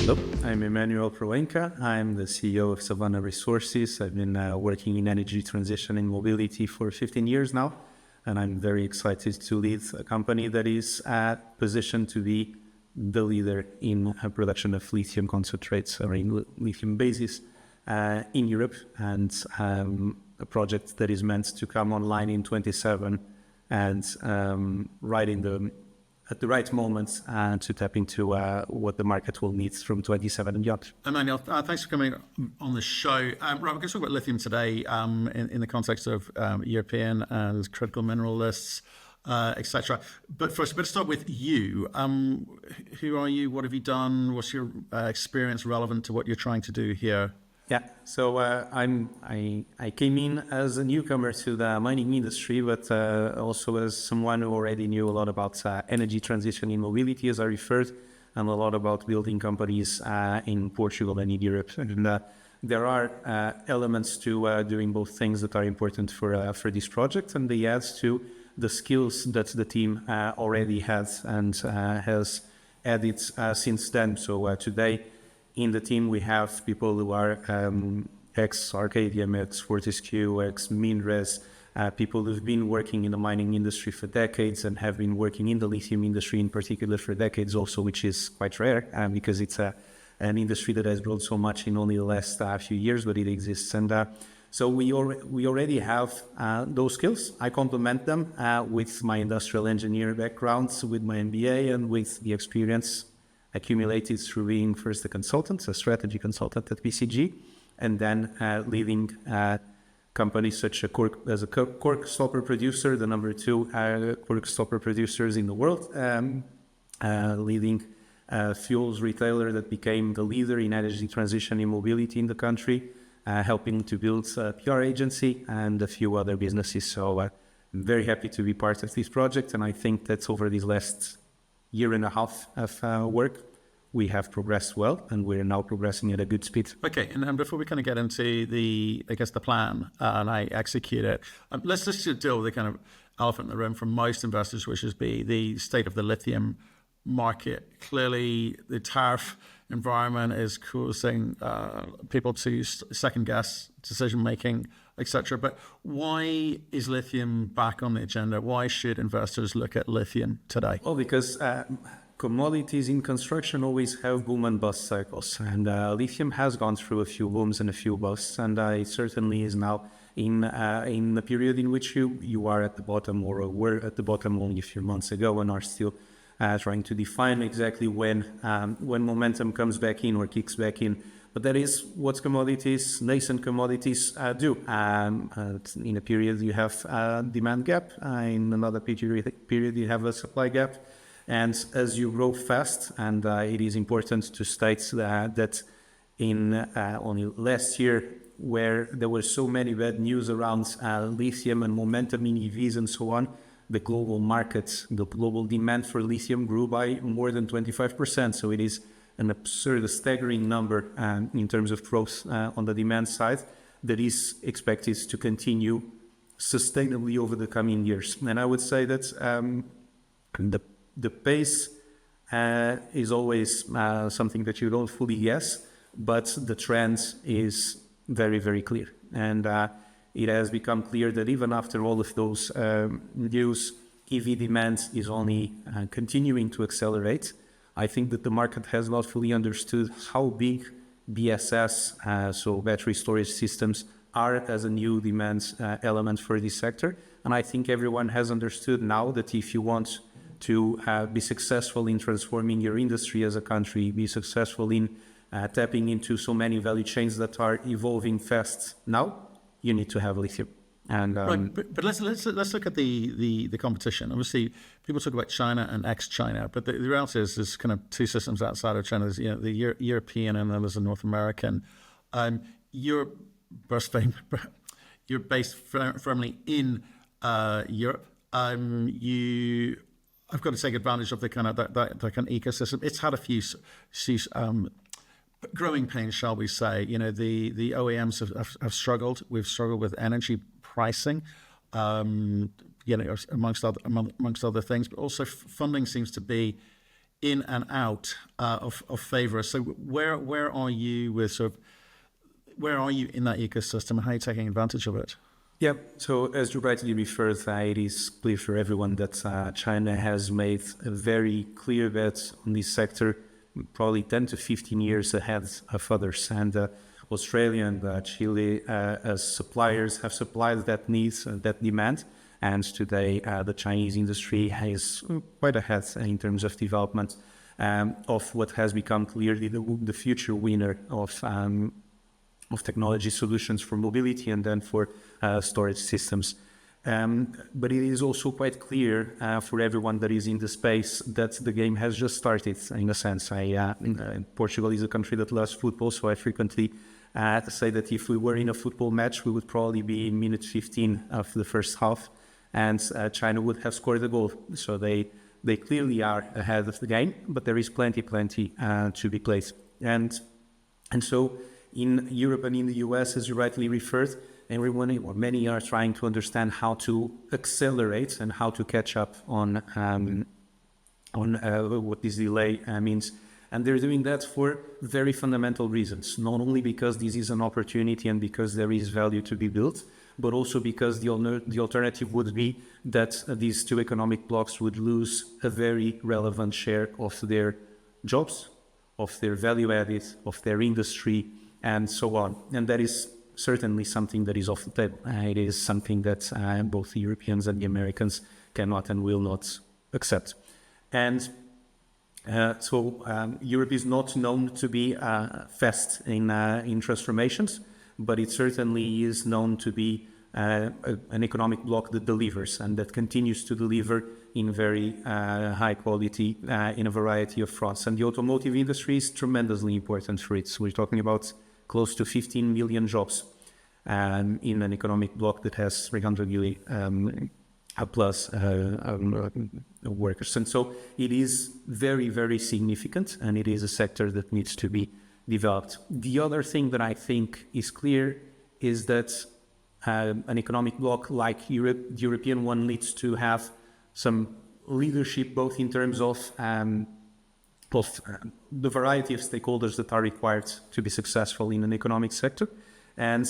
Hello, I'm Emanuel Proença. I'm the CEO of Savannah Resources. I've been working in energy transition and mobility for 15 years now, and I'm very excited to lead a company that is positioned to be the leader in production of lithium concentrates or in lithium bases in Europe, and a project that is meant to come online in 27 and at the right moment to tap into what the market will need from 27 and beyond. Emanuel, thanks for coming on the show. Right, we're going to talk about lithium today in the context of European and critical mineral lists, etc. But first, better start with you. Who are you? What have you done? What's your experience relevant to what you're trying to do here? Yeah, so I came in as a newcomer to the mining industry, but also as someone who already knew a lot about energy transition in mobility, as I referred, and a lot about building companies in Portugal and in Europe. And there are elements to doing both things that are important for this project, and they add to the skills that the team already has and has added since then. So today, in the team, we have people who are ex-Arcadium, ex-Fortescue, ex-Minres, people who've been working in the mining industry for decades and have been working in the lithium industry in particular for decades also, which is quite rare because it's an industry that has grown so much in only the last few years, but it exists. And so we already have those skills. I complement them with my industrial engineer background, with my MBA, and with the experience accumulated through being first a strategy consultant at BCG, and then leading companies such as a cork stopper producer, the number 2 cork stopper producers in the world, leading a fuels retailer that became the leader in energy transition in mobility in the country, helping to build a PR agency and a few other businesses. So I'm very happy to be part of this project, and I think that over these last year and a half of work, we have progressed well, and we're now progressing at a good speed. Okay, and before we kind of get into the plan and I execute it, let's just deal with the kind of elephant in the room for most investors, which is the state of the lithium market. Clearly, the tariff environment is causing people to second guess decision making, etc. But why is lithium back on the agenda? Why should investors look at lithium today? Well, because commodities in construction always have boom and bust cycles, and lithium has gone through a few booms and a few busts, and it certainly is now in the period in which you are at the bottom, or were at the bottom only a few months ago, and are still trying to define exactly when momentum comes back in or kicks back in. But that is what nascent commodities do. In a period you have a demand gap, in another period you have a supply gap. And as you grow fast, and it is important to state that in only last year, where there were so many bad news around lithium and momentum in EVs and so on, the global market, the global demand for lithium grew by more than 25%. So it is an absurd, staggering number in terms of growth on the demand side that is expected to continue sustainably over the coming years. And I would say that the pace is always something that you don't fully guess, but the trend is very, very clear. And it has become clear that even after all of those news, EV demand is only continuing to accelerate. I think that the market has not fully understood how big BSS, so battery storage systems, are as a new demand element for this sector. And I think everyone has understood now that if you want to be successful in transforming your industry as a country, be successful in tapping into so many value chains that are evolving fast now, you need to have lithium. And right, but let's look at the competition. Obviously, people talk about China and ex-China, but the reality is there's kind of two systems outside of China. There's the European, and then there's the North American. You're based firmly in Europe. I've got to take advantage of the kind of that kind of ecosystem. It's had a few growing pains, shall we say. The OEMs have struggled. We've struggled with energy pricing, amongst other things, but also funding seems to be in and out of favor. So where are you with where are you in that ecosystem, and how are you taking advantage of it? Yeah, so as you rightly referred, it is clear for everyone that China has made a very clear bet on this sector, probably 10 to 15 years ahead of others. And Australia and Chile as suppliers have supplied that need, that demand. And today the Chinese industry is quite ahead in terms of development of what has become clearly the future winner of technology solutions for mobility and then for storage systems. But it is also quite clear for everyone that is in the space that the game has just started, in a sense. Portugal is a country that loves football, so I frequently say that if we were in a football match, we would probably be in minute 15 of the first half, and China would have scored a goal. So they clearly are ahead of the game, but there is plenty to be played. And so in Europe and in the US, as you rightly referred, everyone or many are trying to understand how to accelerate and how to catch up on what this delay means. And they're doing that for very fundamental reasons, not only because this is an opportunity and because there is value to be built, but also because the alternative would be that these two economic blocks would lose a very relevant share of their jobs, of their value added, of their industry, and so on. And that is certainly something that is off the table. It is something that both the Europeans and the Americans cannot and will not accept. And so Europe is not known to be fast in transformations, but it certainly is known to be an economic bloc that delivers and that continues to deliver in very high quality in a variety of fronts. And the automotive industry is tremendously important for it. So we're talking about close to 15 million jobs in an economic bloc that has 300 million plus workers. And so it is very, very significant, and it is a sector that needs to be developed. The other thing that I think is clear is that an economic bloc like Europe, the European one, needs to have some leadership, both in terms of the variety of stakeholders that are required to be successful in an economic sector. And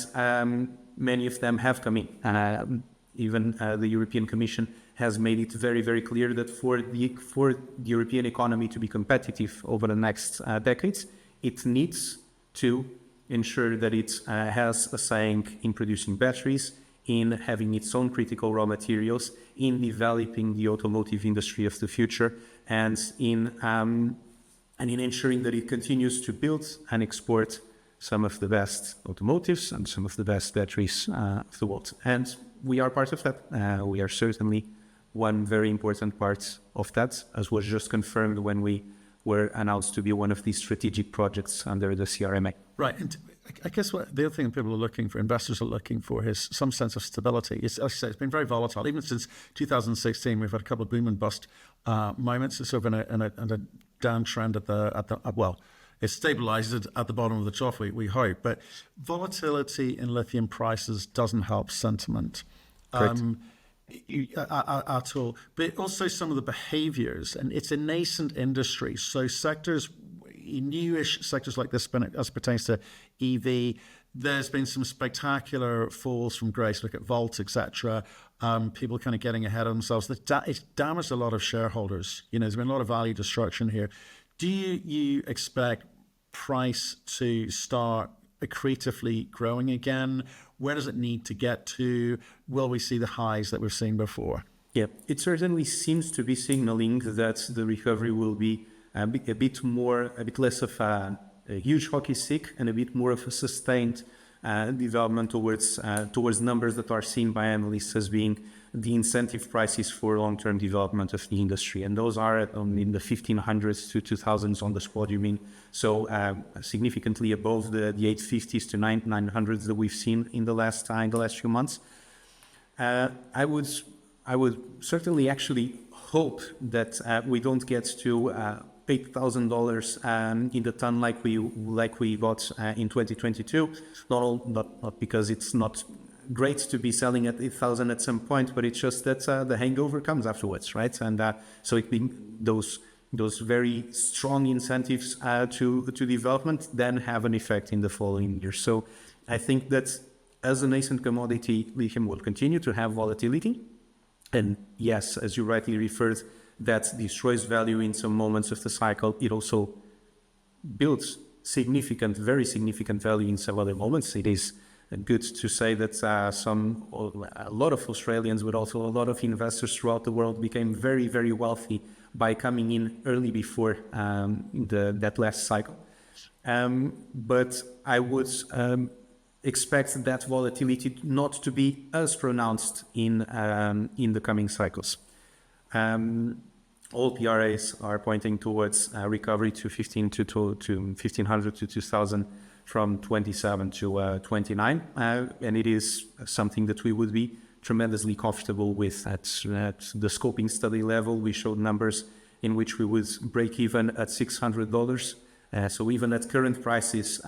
many of them have come in. Even the European Commission has made it very, very clear that for the European economy to be competitive over the next decades, it needs to ensure that it has a saying in producing batteries, in having its own critical raw materials, in developing the automotive industry of the future, and in ensuring that it continues to build and export some of the best automotives and some of the best batteries of the world. And we are part of that. We are certainly one very important part of that, as was just confirmed when we were announced to be one of these strategic projects under the CRMA. Right. And I guess what the other thing people are looking for, investors are looking for, is some sense of stability. As I say, it's been very volatile. Even since 2016, we've had a couple of boom and bust moments. It's sort of in a downtrend well, it's stabilized at the bottom of the trough, we hope. But volatility in lithium prices doesn't help sentiment at all. But also some of the behaviors, and it's a nascent industry. So sectors, newish sectors like this, as pertains to EV, there's been some spectacular falls from grace. Look at Volt, etc. People kind of getting ahead of themselves. It's damaged a lot of shareholders. There's been a lot of value destruction here. Do you expect price to start accretively growing again? Where does it need to get to? Will we see the highs that we've seen before? Yeah, it certainly seems to be signaling that the recovery will be a bit less of a huge hockey stick and a bit more of a sustained development towards numbers that are seen by analysts as being the incentive prices for long-term development of the industry. And those are in the 1,500s to 2,000s on the spodumene. So significantly above the 850s to 900s that we've seen in the last few months. I would certainly actually hope that we don't get to $8,000 in the ton like we got in 2022. Not because it's not great to be selling at 8,000 at some point, but it's just that the hangover comes afterwards, right? And so those those very strong incentives to development then have an effect in the following years. So I think that as a nascent commodity, lithium will continue to have volatility. And yes, as you rightly referred, that destroys value in some moments of the cycle. It also builds significant, very significant value in some other moments. It is good to say that a lot of Australians, but also a lot of investors throughout the world became very, very wealthy by coming in early before that last cycle. But I would expect that volatility not to be as pronounced in the coming cycles. All PRAs are pointing towards recovery to 1500 to 2000 from 27 to 29, and it is something that we would be tremendously comfortable with at the scoping study level. We showed numbers in which we would break even at $600. So even at current prices,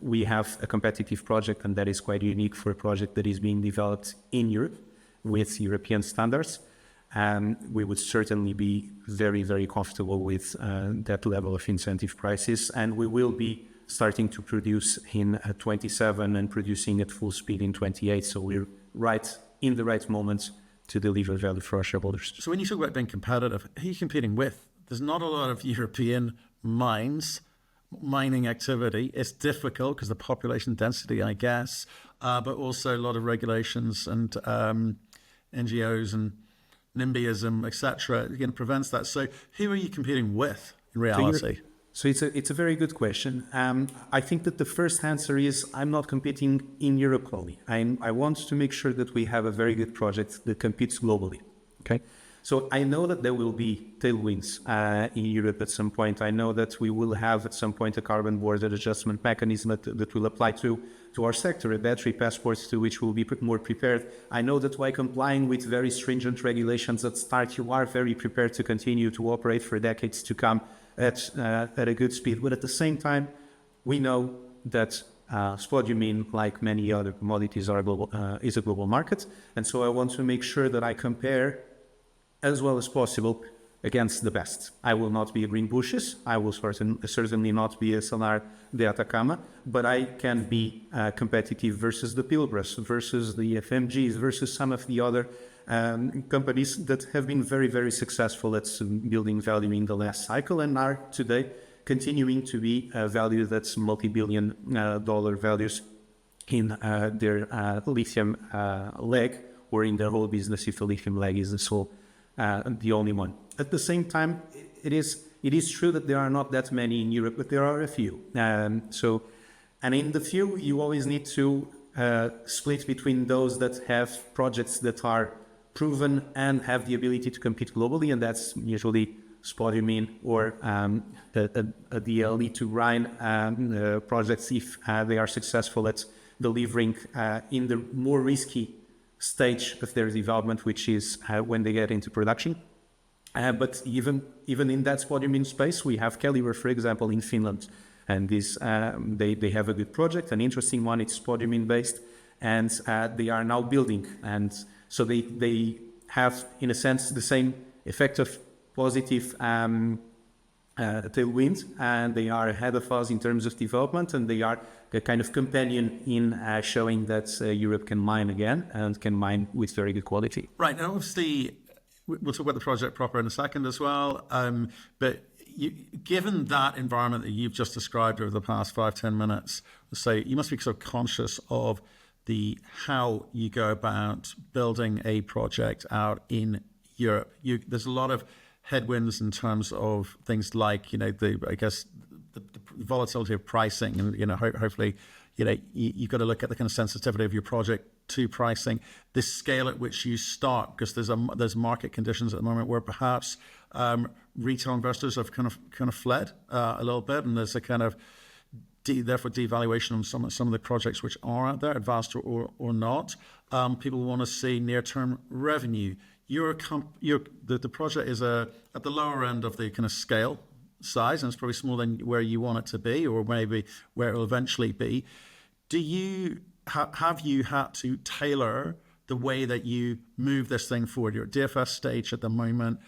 we have a competitive project, and that is quite unique for a project that is being developed in Europe with European standards. We would certainly be very, very comfortable with that level of incentive prices, and we will be starting to produce in 27 and producing at full speed in 28. So we're right in the right moment to deliver value for our shareholders. So when you talk about being competitive, who are you competing with? There's not a lot of European mining activity. It's difficult because of the population density, I guess, but also a lot of regulations and NGOs and NIMBYism, etc. Again, prevents that. So who are you competing with in reality? So it's a very good question. I think that the first answer is I'm not competing in Europe only. I want to make sure that we have a very good project that competes globally. Okay. So I know that there will be tailwinds in Europe at some point. I know that we will have at some point a carbon border adjustment mechanism that will apply to our sector, a battery passport to which we'll be more prepared. I know that by complying with very stringent regulations at start, you are very prepared to continue to operate for decades to come at a good speed. But at the same time, we know that spodumene, like many other commodities, is a global market. And so I want to make sure that I compare as well as possible against the best. I will not be a Greenbushes. I will certainly not be a Salar de Atacama, but I can be competitive versus the Pilbaras, versus the FMGs, versus some of the other companies that have been very, very successful at building value in the last cycle and are today continuing to be a value that's multi-billion dollar values in their lithium leg, or in their whole business if the lithium leg is the only one. At the same time, it is true that there are not that many in Europe, but there are a few. And in the few, you always need to split between those that have projects that are proven and have the ability to compete globally, and that's usually spodumene or the LE to Rhine projects if they are successful at delivering in the more risky stage of their development, which is when they get into production. But even in that spodumene space, we have Keliber, for example, in Finland, and this they have a good project, an interesting one. It's spodumene based, and they are now building, and so they have, in a sense, the same effect of positive tailwind, and they are ahead of us in terms of development, and they are a kind of companion in showing that Europe can mine again and can mine with very good quality. Right, and obviously we'll talk about the project proper in a second as well, but given that environment that you've just described over the past 5-10 minutes, so you must be so conscious of how you go about building a project out in Europe. There's a lot of headwinds in terms of things like, the volatility of pricing, and hopefully, you've got to look at the kind of sensitivity of your project to pricing, the scale at which you start, because there's market conditions at the moment where perhaps retail investors have kind of fled a little bit, and there's a kind of therefore devaluation on some of the projects which are out there, advanced or not. People want to see near-term revenue. The project is at the lower end of the kind of scale size, and it's probably smaller than where you want it to be, or maybe where it will eventually be. Have you had to tailor the way that you move this thing forward? You're at DFS stage at the moment.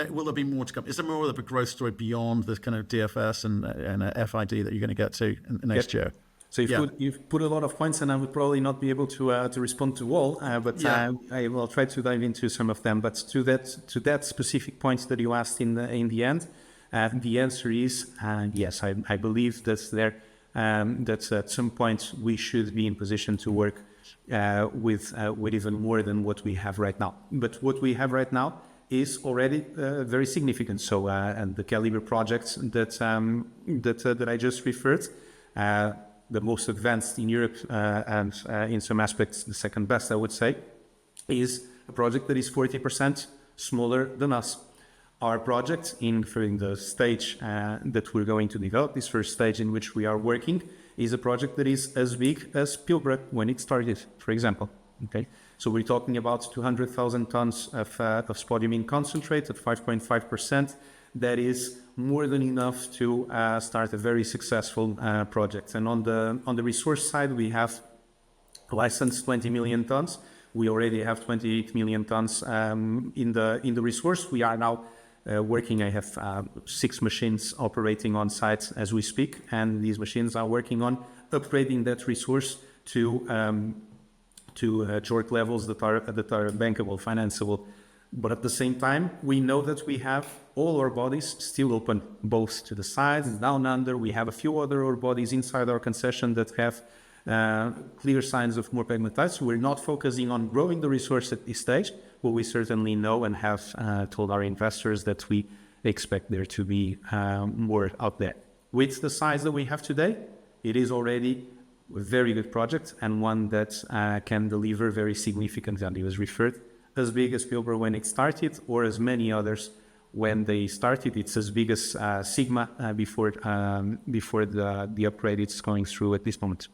will there be more to come? Is there more of a growth story beyond this kind of DFS and FID that you're going to get to next year? So you've put a lot of points, and I would probably not be able to respond to all, but I will try to dive into some of them. But to that specific point that you asked in the end, the answer is yes. I believe that that at some point we should be in position to work with even more than what we have right now. But what we have right now is already very significant. So and the caliber projects that I just referred. The most advanced in Europe and in some aspects the second best, I would say, is a project that is 40% smaller than us. Our project in the stage that we're going to develop, this first stage in which we are working, is a project that is as big as Pilbara when it started, for example. Okay, so we're talking about 200,000 tons of spodumene concentrate at 5.5%. That is more than enough to start a very successful project. And on the resource side, we have licensed 20 million tons. We already have 28 million tons in the resource. We are now working. I have 6 machines operating on site as we speak, and these machines are working on upgrading that resource to JORC levels that are bankable, financeable. But at the same time, we know that we have all ore bodies still open, both to the sides and down under. We have a few other ore bodies inside our concession that have clear signs of more pegmatite. So we're not focusing on growing the resource at this stage, but we certainly know and have told our investors that we expect there to be more out there. With the size that we have today, it is already a very good project and one that can deliver very significant value, as referred. As big as Pilbara when it started, or as many others when they started. It's as big as Sigma before the upgrade it's going through at this moment.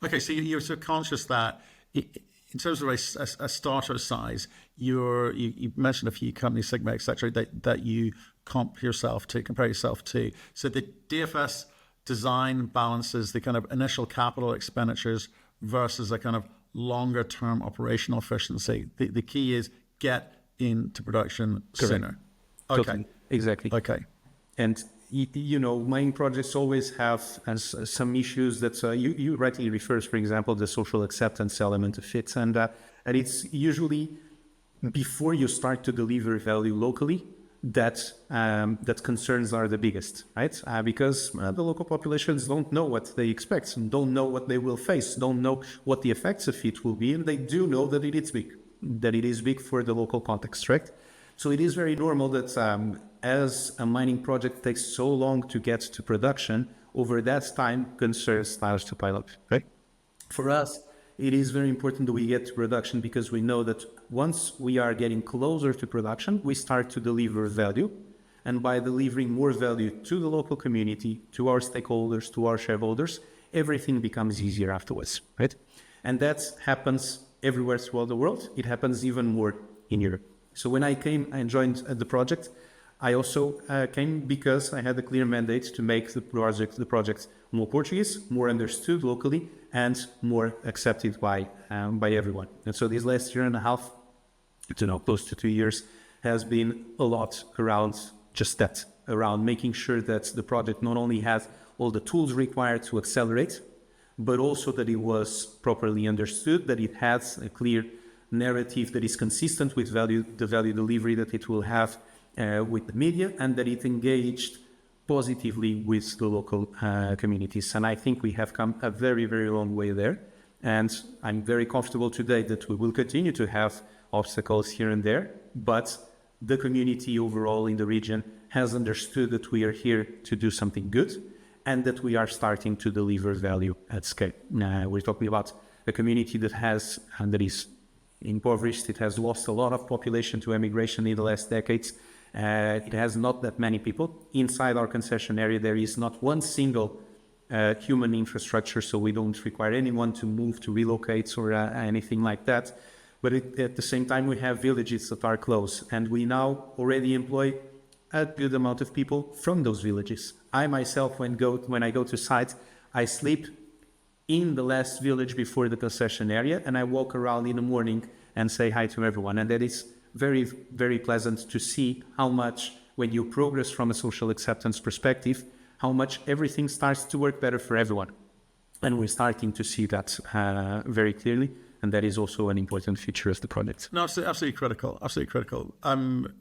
Okay, so you're so conscious that in terms of a starter size, you mentioned a few companies, Sigma, etc., that you compare yourself to. So the DFS design balances the kind of initial capital expenditures versus a kind of longer term operational efficiency. The key is get into production sooner. Okay. Totally. Exactly. Okay. And mining projects always have some issues that you rightly refers, for example, the social acceptance element of it. And it's usually before you start to deliver value locally, that concerns are the biggest, right? Because the local populations don't know what they expect, and don't know what they will face, don't know what the effects of it will be, and they do know that it is big for the local context, right? So it is very normal that as a mining project takes so long to get to production, over that time concerns starts to pile up, right? For us, it is very important that we get to production because we know that once we are getting closer to production, we start to deliver value. And by delivering more value to the local community, to our stakeholders, to our shareholders, everything becomes easier afterwards, right? And that happens everywhere throughout the world. It happens even more in Europe. So when I came and joined the project, I also came because I had a clear mandate to make the project more Portuguese, more understood locally, and more accepted by everyone. And so this last year and a half, close to 2 years, has been a lot around just that, around making sure that the project not only has all the tools required to accelerate, but also that it was properly understood, that it has a clear narrative that is consistent with the value delivery that it will have with the media, and that it engaged positively with the local communities. And I think we have come a very, very long way there. And I'm very comfortable today that we will continue to have obstacles here and there, but the community overall in the region has understood that we are here to do something good and that we are starting to deliver value at scale. We're talking about a community that is impoverished. It has lost a lot of population to emigration in the last decades. It has not that many people. Inside our concession area, there is not one single human infrastructure, so we don't require anyone to move, to relocate, or anything like that. But at the same time, we have villages that are close, and we now already employ a good amount of people from those villages. I myself, when I go to site, I sleep in the last village before the concession area, and I walk around in the morning and say hi to everyone. And that is very, very pleasant to see how much, when you progress from a social acceptance perspective, how much everything starts to work better for everyone. And we're starting to see that very clearly. And that is also an important feature of the project. No, absolutely critical. Absolutely critical. And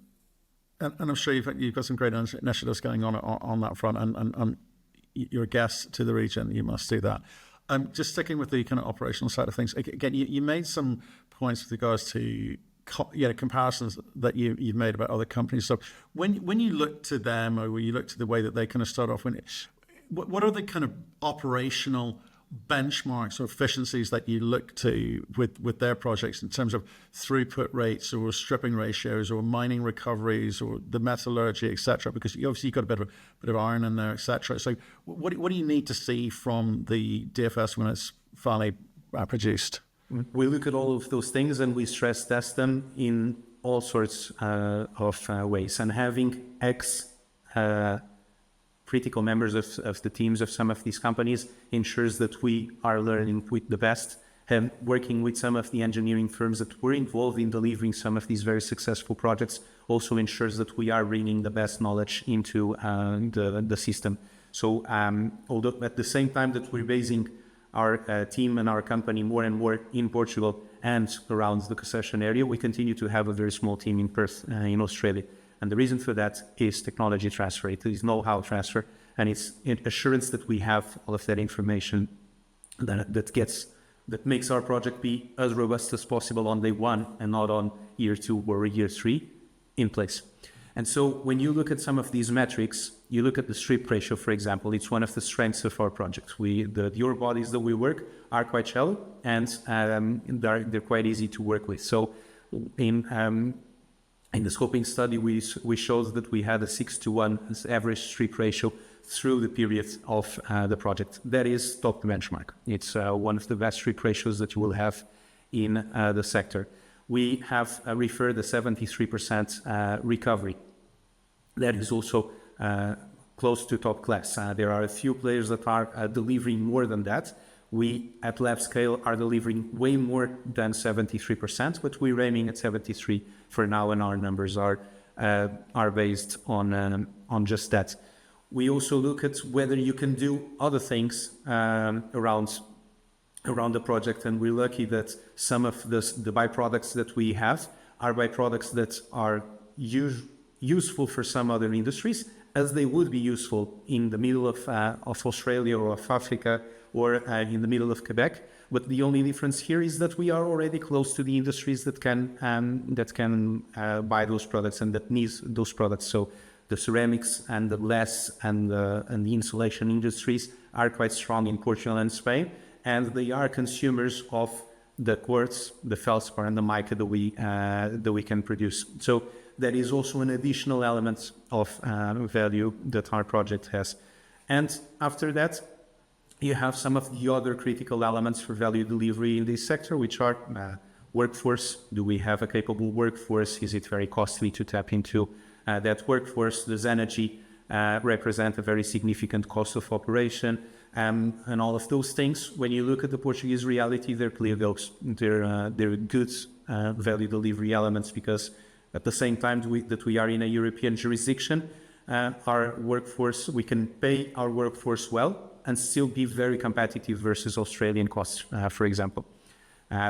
I'm sure you've got some great initiatives going on that front. And you're a guest to the region. You must do that. Just sticking with the kind of operational side of things. Again, you made some points with regards to comparisons that you've made about other companies. So when you look to them, or when you look to the way that they kind of start off, what are the kind of operational benchmarks or efficiencies that you look to with their projects in terms of throughput rates or stripping ratios or mining recoveries or the metallurgy, etc.? Because obviously you've got a bit of iron in there, etc. So what do you need to see from the DFS when it's finally produced? We look at all of those things and we stress test them in all sorts of ways. And having critical members of the teams of some of these companies ensures that we are learning with the best, and working with some of the engineering firms that were involved in delivering some of these very successful projects also ensures that we are bringing the best knowledge into the system. So although at the same time that we're basing our team and our company more and more in Portugal and around the concession area, we continue to have a very small team in Perth, in Australia. And the reason for that is technology transfer. It is know-how transfer, and it's assurance that we have all of that information that makes our project be as robust as possible on day one and not on year 2 or year 3 in place. And so when you look at some of these metrics, you look at the strip ratio, for example. It's one of the strengths of our project. The ore bodies that we work are quite shallow, and they're quite easy to work with. So in the scoping study, we showed that we had a 6:1 average strip ratio through the period of the project. That is top benchmark. It's one of the best strip ratios that you will have in the sector. We have referred a 73% recovery. That is also close to top class. There are a few players that are delivering more than that. We, at lab scale, are delivering way more than 73%, but we're aiming at 73 for now, and our numbers are based on just that. We also look at whether you can do other things around the project, and we're lucky that some of the byproducts that we have are byproducts that are useful for some other industries, as they would be useful in the middle of Australia or of Africa, or in the middle of Quebec. But the only difference here is that we are already close to the industries that can buy those products and that need those products. So the ceramics and the glass and the insulation industries are quite strong in Portugal and Spain, and they are consumers of the quartz, the feldspar, and the mica that we can produce. So that is also an additional element of value that our project has. And after that, you have some of the other critical elements for value delivery in this sector, which are workforce. Do we have a capable workforce? Is it very costly to tap into that workforce? Does energy represent a very significant cost of operation? And all of those things, when you look at the Portuguese reality, they're clear. They're good value delivery elements, because at the same time that we are in a European jurisdiction, our workforce, we can pay our workforce well and still be very competitive versus Australian costs, for example.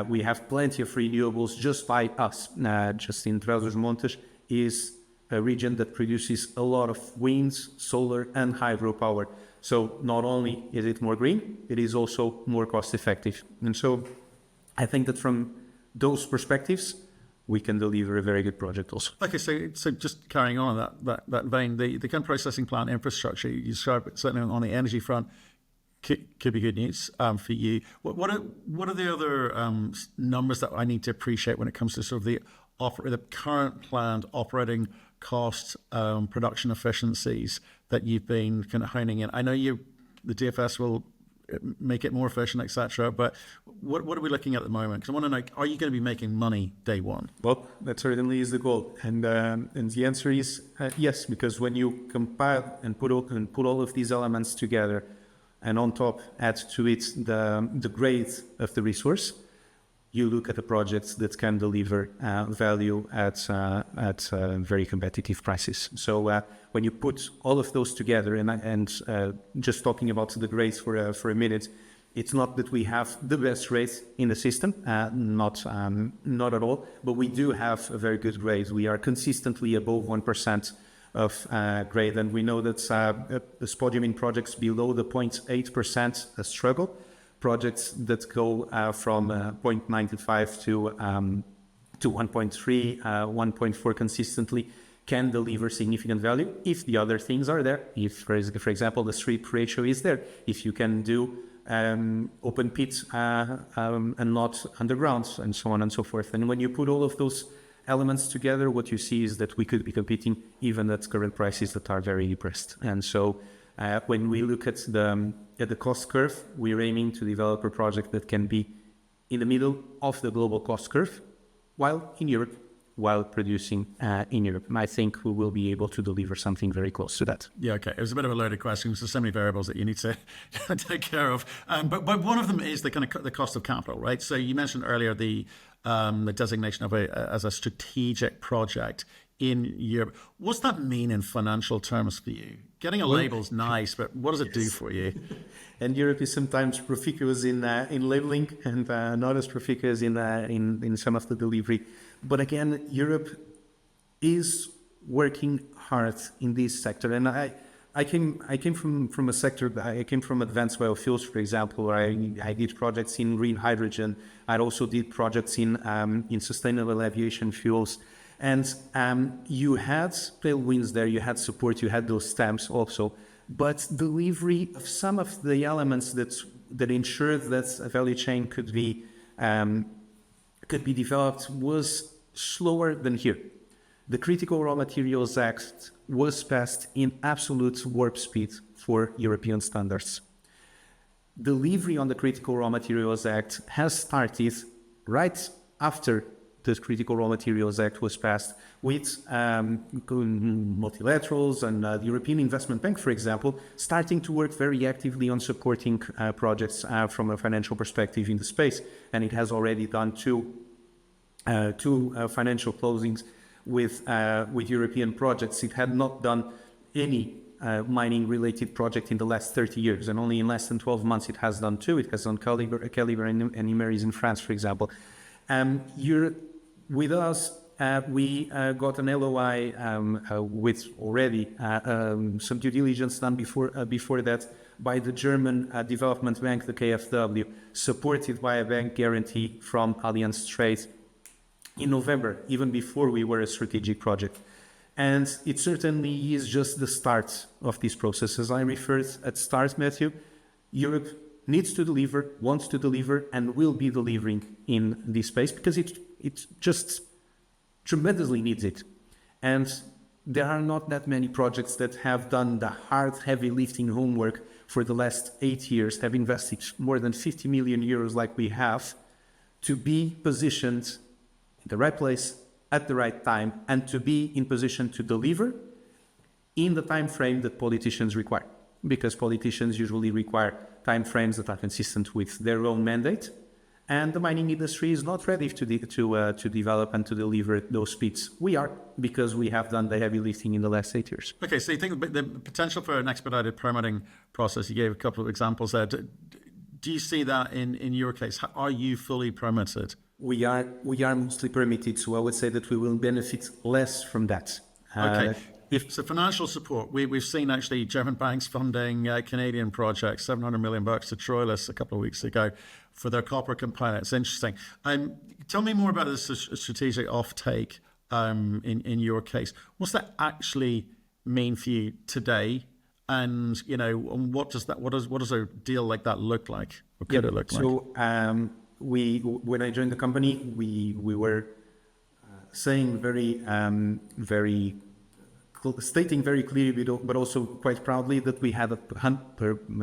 We have plenty of renewables just by us. Just in Trás-os-Montes is a region that produces a lot of winds, solar, and hydropower. So not only is it more green, it is also more cost effective. And so I think that from those perspectives, we can deliver a very good project also. Okay, so just carrying on that vein, the kind of processing plant infrastructure you described, certainly on the energy front, could be good news for you. What are the other numbers that I need to appreciate when it comes to sort of the current planned operating costs, production efficiencies that you've been kind of honing in? I know the DFS will make it more efficient, etc. But what are we looking at the moment? Because I want to know, are you going to be making money day one? Well, that certainly is the goal, and the answer is yes, because when you compile and put all of these elements together, and on top add to it the grade of the resource, you look at the projects that can deliver value at very competitive prices. So when you put all of those together, and just talking about the grades for a minute, it's not that we have the best grades in the system, not at all, but we do have a very good grade. We are consistently above 1% of grade, and we know that the spodumene projects below the 0.8% struggle. Projects that go from 0.95 to 1.3, 1.4 consistently can deliver significant value if the other things are there. If, for example, the strip ratio is there, if you can do open pits and not underground, and so on and so forth. And when you put all of those elements together, what you see is that we could be competing even at current prices that are very depressed. And so when we look at the cost curve, we're aiming to develop a project that can be in the middle of the global cost curve, while in Europe, while producing in Europe. And I think we will be able to deliver something very close to that. Yeah, okay. It was a bit of a loaded question because there's so many variables that you need to take care of. But one of them is the kind of the cost of capital, right? So you mentioned earlier the designation of as a strategic project in Europe. What's that mean in financial terms for you? Getting a label's nice, but what does it do for you? And Europe is sometimes promiscuous in labeling and not as promiscuous in some of the delivery. But again, Europe is working hard in this sector. And I came from a sector. I came from advanced biofuels, for example, where I did projects in green hydrogen. I also did projects in sustainable aviation fuels. And you had tailwinds there, you had support, you had those stamps also. But delivery of some of the elements that ensured that a value chain could be developed was slower than here. The Critical Raw Materials Act was passed in absolute warp speed for European standards. Delivery on the Critical Raw Materials Act has started right after the Critical Raw Materials Act was passed, with multilaterals and the European Investment Bank, for example, starting to work very actively on supporting projects from a financial perspective in the space. And it has already done two financial closings with European projects. It had not done any mining-related project in the last 30 years, and only in less than 12 months it has done two. It has done Calibre and Imeris in France, for example. With us, we got an LOI with already some due diligence done before that by the German Development Bank, the KfW, supported by a bank guarantee from Allianz Trade in November, even before we were a strategic project. And it certainly is just the start of this process. As I referred at start, Matthew, Europe needs to deliver, wants to deliver, and will be delivering in this space because it just tremendously needs it. And there are not that many projects that have done the hard, heavy lifting homework for the last 8 years, have invested more than 50 million euros like we have, to be positioned in the right place at the right time and to be in position to deliver in the time frame that politicians require. Because politicians usually require time frames that are consistent with their own mandate, and the mining industry is not ready to develop and to deliver those speeds. We are, because we have done the heavy lifting in the last 8 years. Okay, so you think the potential for an expedited permitting process, you gave a couple of examples there. Do you see that in your case? Are you fully permitted? We are mostly permitted, so I would say that we will benefit less from that. Okay. So financial support, we've seen actually German banks funding Canadian projects, $700 million to Troilus a couple of weeks ago for their copper component. It's interesting. Tell me more about this strategic offtake in your case. What's that actually mean for you today? And what does a deal like that look like? What could it look like? So when I joined the company, we were saying stating very clearly, but also quite proudly, that we had a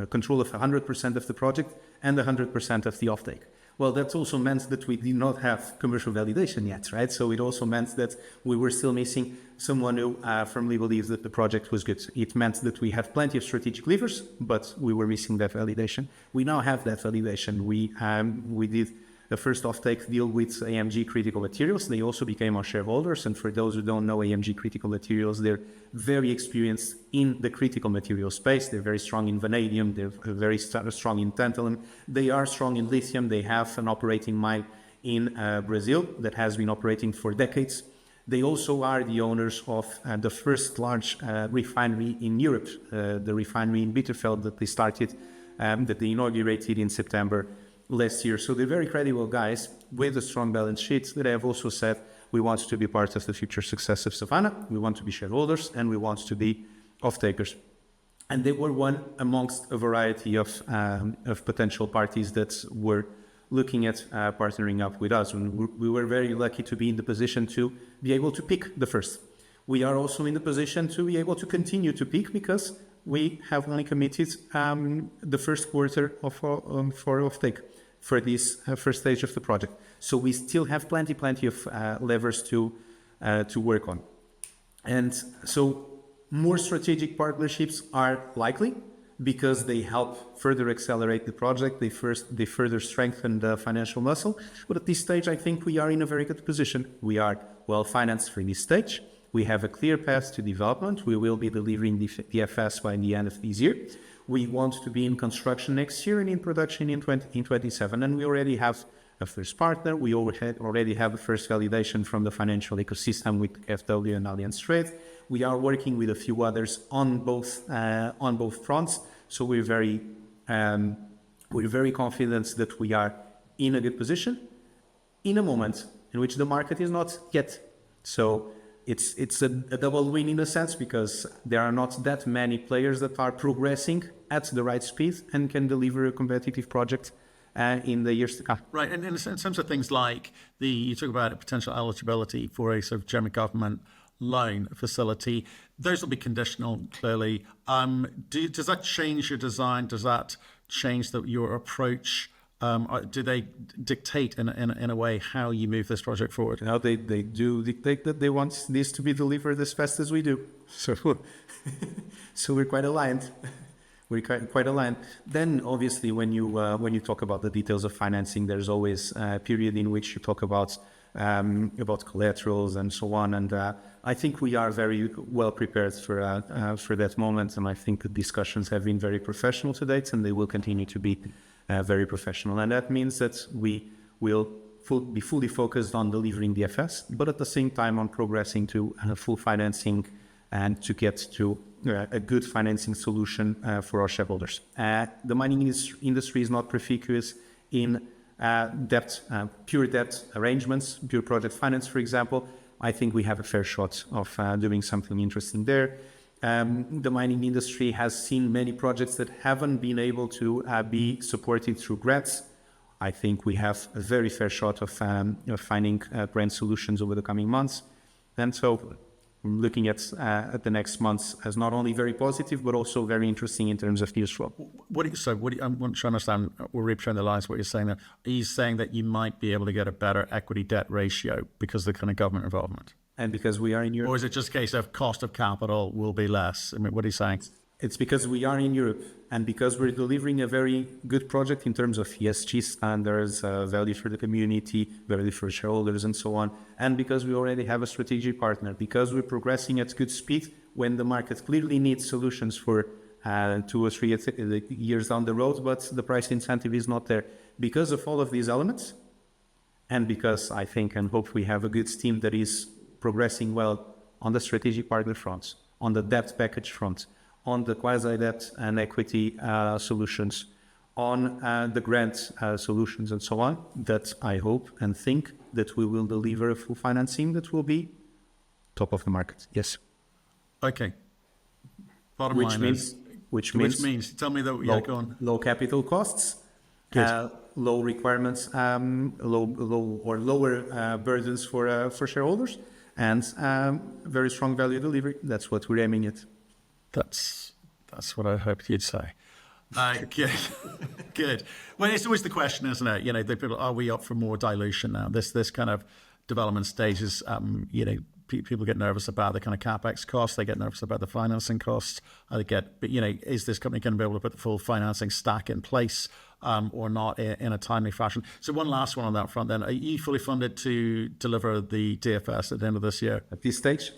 control of 100% of the project and 100% of the offtake. Well, that also meant that we did not have commercial validation yet, right? So it also meant that we were still missing someone who firmly believes that the project was good. It meant that we had plenty of strategic levers, but we were missing that validation. We now have that validation. We did a first offtake deal with AMG Critical Materials. They also became our shareholders. And for those who don't know AMG Critical Materials, they're very experienced in the critical material space. They're very strong in vanadium. They're very strong in tantalum. They are strong in lithium. They have an operating mine in Brazil that has been operating for decades. They also are the owners of the first large refinery in Europe, the refinery in Bitterfeld that they started, that they inaugurated in September last year. So they're very credible guys with a strong balance sheet that have also said, we want to be part of the future success of Savannah, we want to be shareholders, and we want to be off-takers. And they were one amongst a variety of potential parties that were looking at partnering up with us. And we were very lucky to be in the position to be able to pick the first. We are also in the position to be able to continue to pick because we have only committed the first quarter for offtake for this first stage of the project. So we still have plenty of levers to work on. And so more strategic partnerships are likely because they help further accelerate the project. They further strengthen the financial muscle. But at this stage, I think we are in a very good position. We are well financed for this stage. We have a clear path to development. We will be delivering the FS by the end of this year. We want to be in construction next year and in production in 2027. And we already have a first partner. We already have a first validation from the financial ecosystem with FW and Allianz Trade. We are working with a few others on both fronts. So we're very confident that we are in a good position in a moment in which the market is not yet. So it's a double win in a sense because there are not that many players that are progressing at the right speed and can deliver a competitive project in the years to come. Right, and in terms of things like you talk about a potential eligibility for a sort of German government loan facility, those will be conditional, clearly. Does that change your design? Does that change your approach? Do they dictate in a way how you move this project forward? Now they do dictate that they want this to be delivered as fast as we do. So we're quite aligned. We're quite aligned. Then obviously when you talk about the details of financing, there's always a period in which you talk about collaterals and so on. And I think we are very well prepared for that moment. And I think the discussions have been very professional to date, and they will continue to be very professional. And that means that we will be fully focused on delivering the FS, but at the same time on progressing to full financing and to get to a good financing solution for our shareholders. The mining industry is not proficient in pure debt arrangements, pure project finance, for example. I think we have a fair shot of doing something interesting there. The mining industry has seen many projects that haven't been able to be supported through grants. I think we have a very fair shot of finding grant solutions over the coming months. And so I'm looking at the next months as not only very positive, but also very interesting in terms of news flow. I'm trying to understand, we're reading between the lines what you're saying there. Are you saying that you might be able to get a better equity debt ratio because of the kind of government involvement? And because we are in Europe. Or is it just a case of cost of capital will be less? I mean, what are you saying? It's because we are in Europe and because we're delivering a very good project in terms of ESG standards, value for the community, value for shareholders and so on. And because we already have a strategic partner, because we're progressing at good speed when the market clearly needs solutions for 2 or 3 years down the road, but the price incentive is not there. Because of all of these elements, and because I think and hope we have a good team that is progressing well on the strategic partner fronts, on the debt package front, on the quasi-debt and equity solutions, on the grant solutions and so on, that I hope and think that we will deliver a full financing that will be top of the market. Yes. Okay. Bottom which line means, tell me that, low, go on. Low capital costs, low requirements, lower burdens for shareholders, and very strong value delivery. That's what we're aiming at. That's what I hoped you'd say. Good. Good. Well, it's always the question, isn't it? You know, the people, are we up for more dilution now? This kind of development stage is, people get nervous about the kind of capex costs. They get nervous about the financing costs. Is this company going to be able to put the full financing stack in place or not in a timely fashion? So one last one on that front then. Are you fully funded to deliver the DFS at the end of this year? At this stage,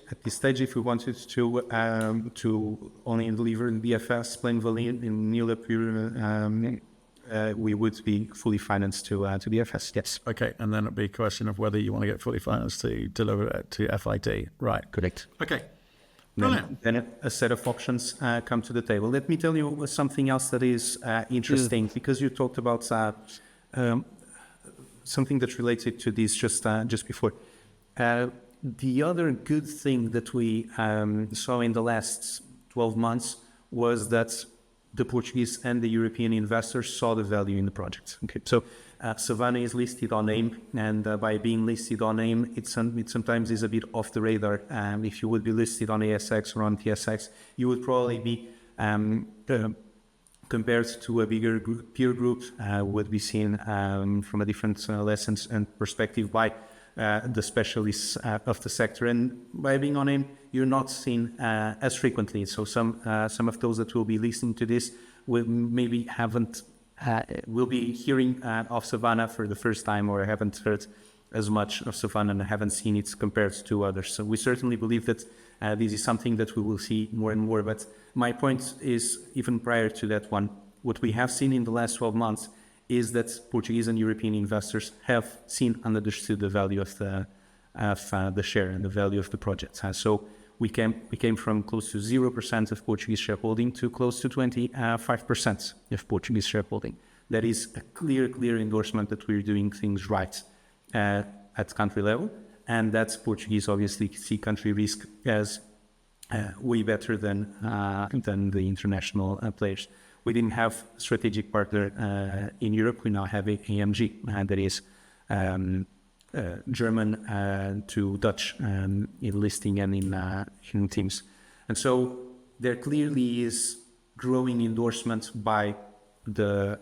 if we wanted to only deliver the DFS, plain vanilla in nil period, we would be fully financed to DFS, yes. Okay, and then it'd be a question of whether you want to get fully financed to deliver it to FID. Right. Correct. Okay. Brilliant. Then a set of options come to the table. Let me tell you something else that is interesting, because you talked about something that's related to this just before. The other good thing that we saw in the last 12 months was that the Portuguese and the European investors saw the value in the project. Okay, so Savannah is listed on AIM, and by being listed on AIM, it sometimes is a bit off the radar. If you would be listed on ASX or on TSX, you would probably be compared to a bigger peer group, would be seen from a different lessons and perspective by the specialists of the sector. And by being on AIM, you're not seen as frequently. So some of those that will be listening to this will be hearing of Savannah for the first time, or haven't heard as much of Savannah and haven't seen it compared to others. So we certainly believe that this is something that we will see more and more. But my point is, even prior to that one, what we have seen in the last 12 months is that Portuguese and European investors have seen and understood the value of the share and the value of the project. So we came from close to 0% of Portuguese shareholding to close to 25% of Portuguese shareholding. That is a clear endorsement that we're doing things right at country level, and that Portuguese obviously see country risk as way better than the international players. We didn't have a strategic partner in Europe. We now have a AMG, that is German to Dutch in listing and in teams. And so there clearly is growing endorsement by the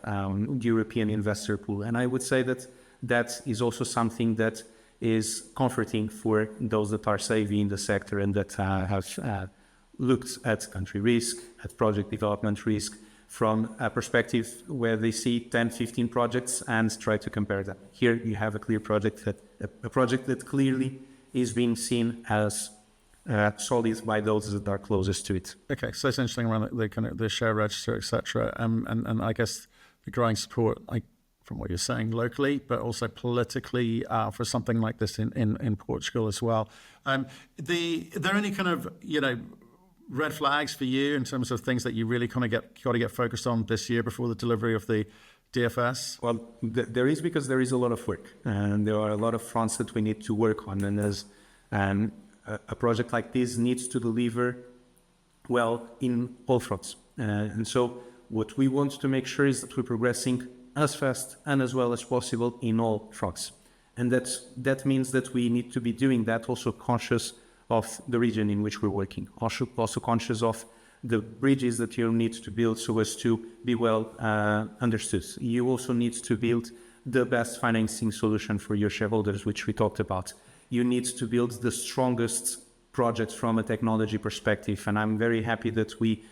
European investor pool. And I would say that that is also something that is comforting for those that are savvy in the sector and that have looked at country risk, at project development risk, from a perspective where they see 10, 15 projects and try to compare them. Here you have a clear project that clearly is being seen as solid by those that are closest to it. Okay, so it's interesting around the kind of the share register, etc., and I guess the growing support, from what you're saying locally, but also politically for something like this in Portugal as well. Are there any kind of red flags for you in terms of things that you really kind of got to get focused on this year before the delivery of the DFS? Well, there is, because there is a lot of work, and there are a lot of fronts that we need to work on. And as a project like this needs to deliver well in all fronts. And so what we want to make sure is that we're progressing as fast and as well as possible in all fronts. And that means that we need to be doing that also conscious of the region in which we're working, also conscious of the bridges that you need to build so as to be well understood. You also need to build the best financing solution for your shareholders, which we talked about. You need to build the strongest project from a technology perspective, and I'm very happy that we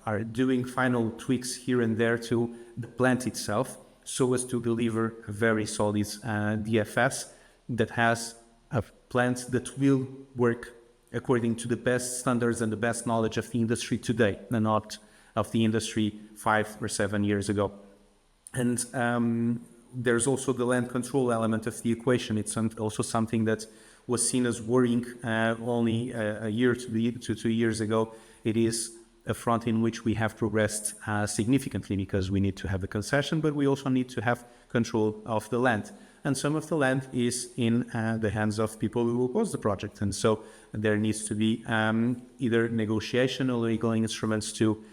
are doing final tweaks here and there to the plant itself so as to deliver a very solid DFS that has a plant that will work according to the best standards and the best knowledge of the industry today, and not of the industry 5 or 7 years ago. And there's also the land control element of the equation. It's also something that was seen as worrying only a year to 2 years ago. It is a front in which we have progressed significantly, because we need to have a concession, but we also need to have control of the land. And some of the land is in the hands of people who oppose the project. And so there needs to be either negotiation or legal instruments to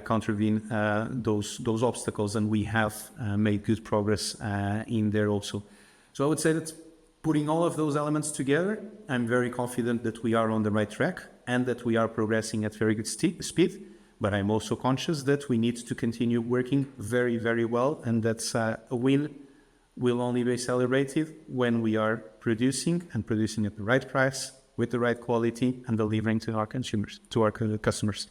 contravene those obstacles. And we have made good progress in there also. So I would say that putting all of those elements together, I'm very confident that we are on the right track and that we are progressing at very good speed. But I'm also conscious that we need to continue working very, very well, and that's a win will only be celebrated when we are producing, and producing at the right price with the right quality and delivering to our consumers, to our customers.